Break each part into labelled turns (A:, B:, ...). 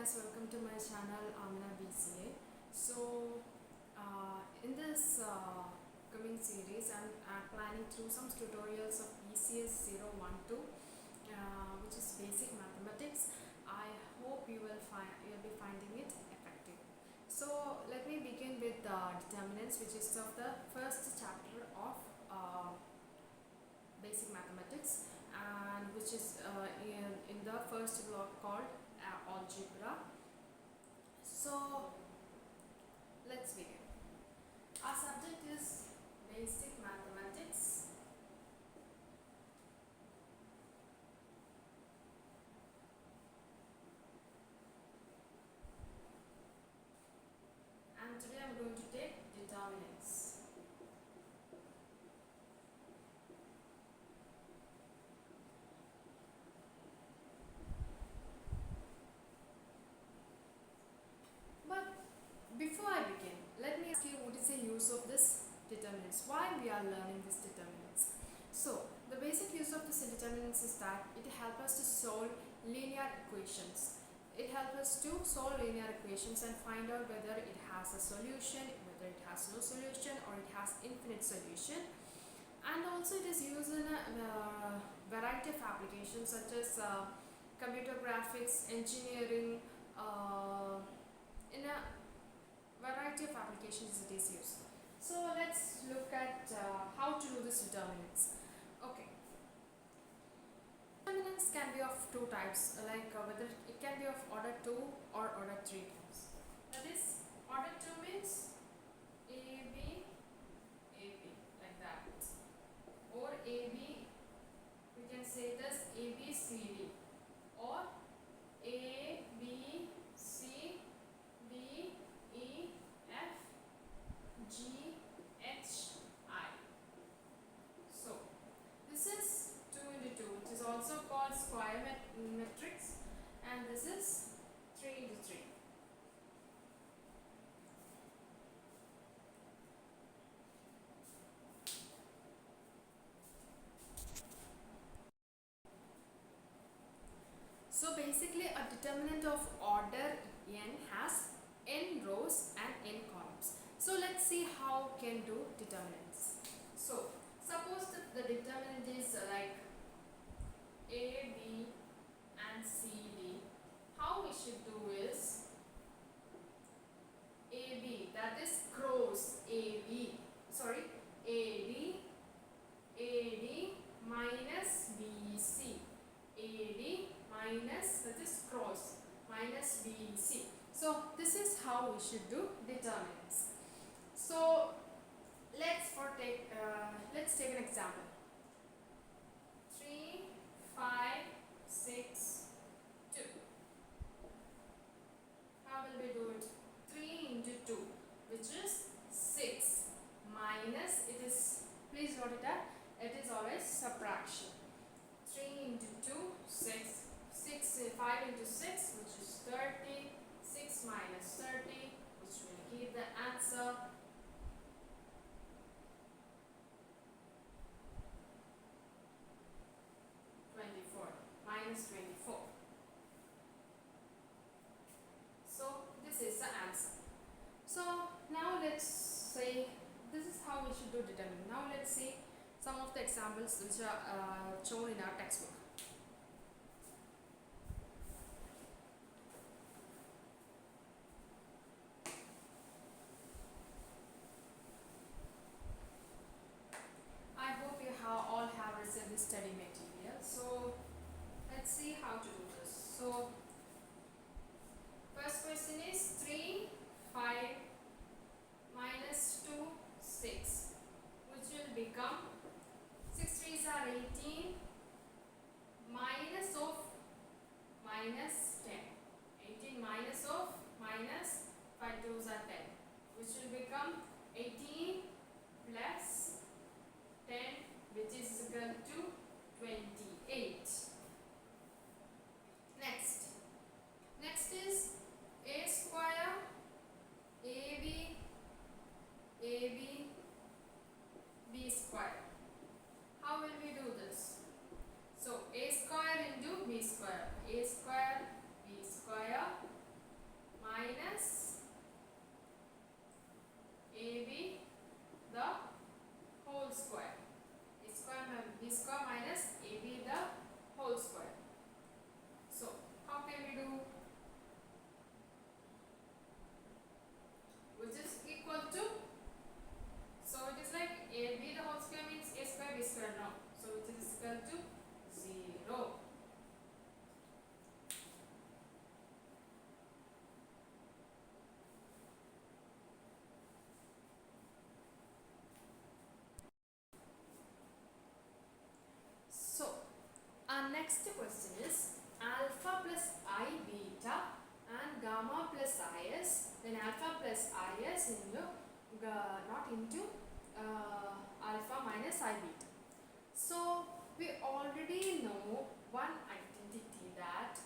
A: guys, welcome to my channel AMINA-BCA. So in this coming series I'm planning through some tutorials of BCS012 which is basic mathematics. I hope you'll be finding it effective. So let me begin with the determinants, which is of the first chapter of basic mathematics, and which is in the first block called algebra. So let's begin. Our subject is basic mathematics. And today I'm going to take determinants. Before I begin, let me ask you what is the use of this determinants, why we are learning this determinants. So the basic use of this determinants is that it helps us to solve linear equations. It helps us to solve linear equations and find out whether it has a solution, whether it has no solution, or it has infinite solution. And also it is used in a variety of applications such as computer graphics, engineering, in a variety of applications it is used. So let's look at how to do this determinants. Okay. Determinants can be of two types, like whether it can be of order 2 or order 3 types. That is, order 2 means AB, AB, like that. Or AB, we can say this ABCD, or A, B, C, D, E, F, G, H, I. So this is 2 into 2, which is also called square matrix, and this is 3 into 3. So basically a determinant of order n has n rows and n columns. So let's see how we can do determinants. So suppose that the determinant is like A, B and C, D. How we should do is AB, that is cross AB, sorry, AD, AD minus BC, AD minus, that is cross, minus BC. So this is how we should do determinants. So let's take an example. 3, 5, 6, 2. How will we do it? 3 into 2, which is 6, minus, it is, please note it that it is always subtraction. 3 into 2, 6, 5 into 6, which is 30, 6 minus 30, which will give the answer 24, minus 24. So this is the answer. So now let's say this is how we should do determinant. Now let's see some of the examples which are shown in our textbook. I hope you all have received this study material. So let's see how to do this. So first question is 3, 5 minus 2, 6, which will become 6 3s are 18, minus of minus 10. 18 minus of minus 5 2s are 10, which will become 18 plus 10, which is equal to 28. Next is a square, AB, AB, B square. How will we do this? So a square into B square, A square, B square not into alpha minus I beta. So we already know one identity that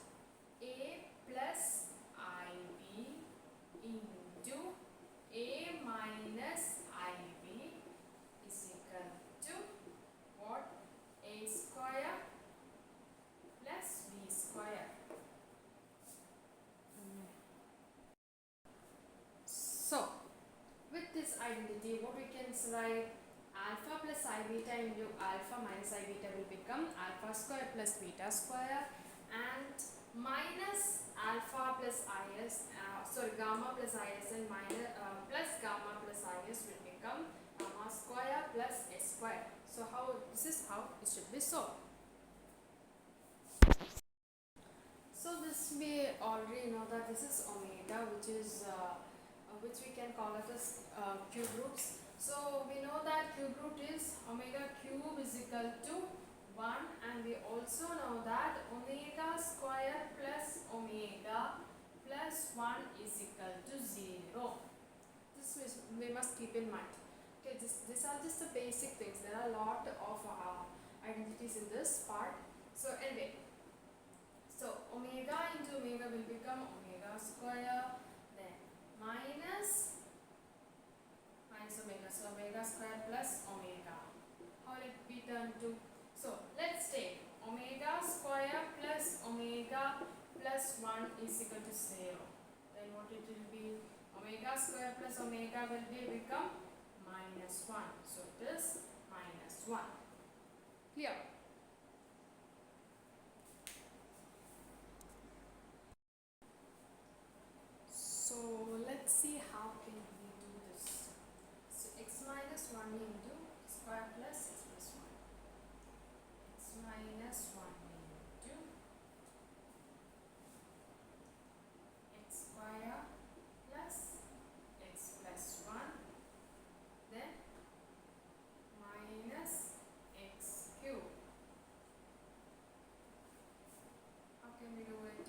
A: A plus IB into A minus IB is equal to what? A square plus B square. So with this identity, what we can write? Alpha plus I beta into alpha minus I beta will become alpha square plus beta square, and minus alpha plus gamma plus is and minus plus gamma plus is will become gamma square plus s square. So this is how it should be solved. So this we already know that this is omega, which we can call it as cube roots. So we know that cube root is omega cube is equal to 1, and we also know that omega square plus omega plus 1 is equal to 0. We must keep in mind. Okay, these are just the basic things. There are a lot of identities in this part. So anyway, so omega into omega will become omega square, then minus omega, so omega square plus omega. How will it be turned to? So let's take omega square plus omega plus 1 is equal to 0. Then what it will be? Omega square plus omega will become minus 1. So it is minus 1. Clear? So let's see how can we do this. So x minus 1 into square plus x plus 1. X minus 1 into x square plus x plus 1, then minus x cube. How can we do it?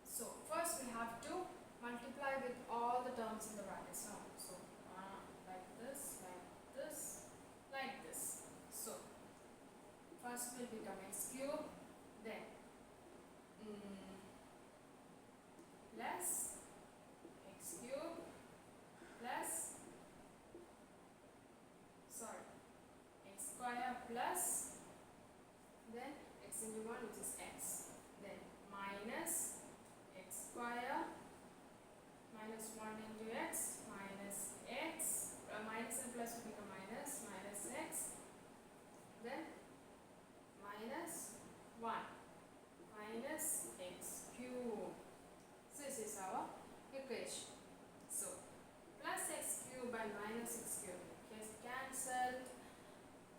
A: So first we have to multiply with all the terms in the brackets. So like this, like this. So first will become x cube, then plus x cube plus x square plus then x into 1, which is x, then minus x square minus 1 into x minus minus and plus will become minus x, then minus 1 minus x cube. So this is our equation. So plus x cube and minus x cube gets cancelled,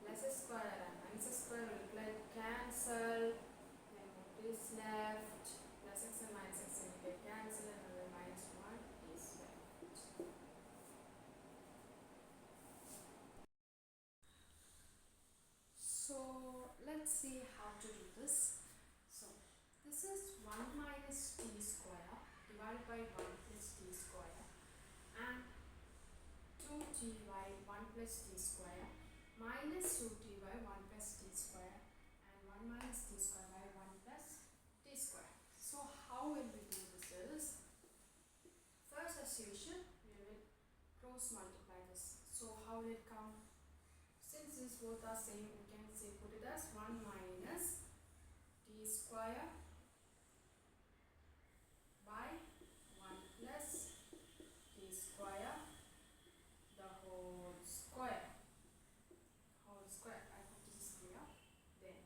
A: plus x square and minus x square will get cancelled, then what is left? Plus x and minus x will get cancelled, and then minus 1 is left. So let's see how to do this. So this is 1 minus t square divided by 1 plus t square, and 2t by 1 plus t square minus 2t by 1 plus t square, and 1 minus t square by 1 plus t square. So how will we do this is, first as usual we will cross multiply this. So how will it come? Since these both are same, we can say put it as 1 minus t square by 1 plus t square the whole square. I hope this is clear. Then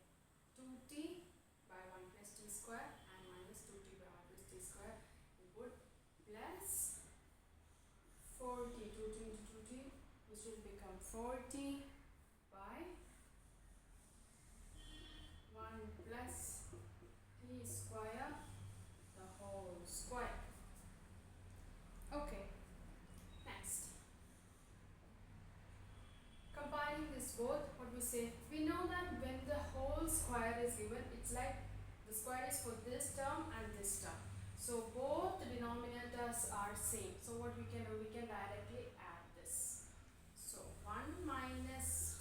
A: 2t by 1 plus t square and minus 2t by 1 plus t square, we put plus 4t, 2t into 2t, which will become 4t by 1 plus t square the whole square. Okay, next. Combining this both, what we say, we know that when the whole square is given, it's like the square is for this term and this term. So both the denominators are same. So what we can do, we can directly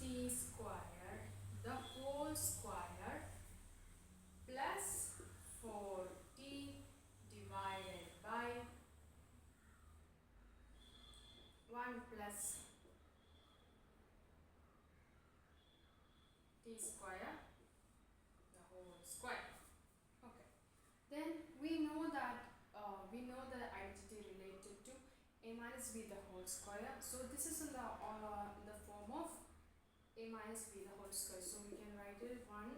A: t square the whole square plus 4t divided by 1 plus t square the whole square. Okay. Then we know the identity related to a minus b the whole square. So this is in the form of a minus b the whole square. So we can write it 1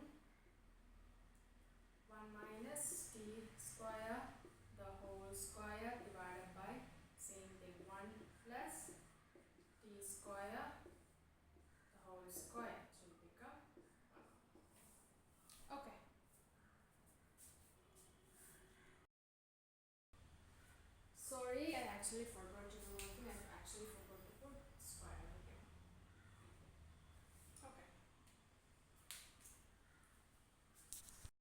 A: minus t square the whole square divided by same thing 1 plus t square the whole square. It will become 1. Okay. Sorry, I actually forgot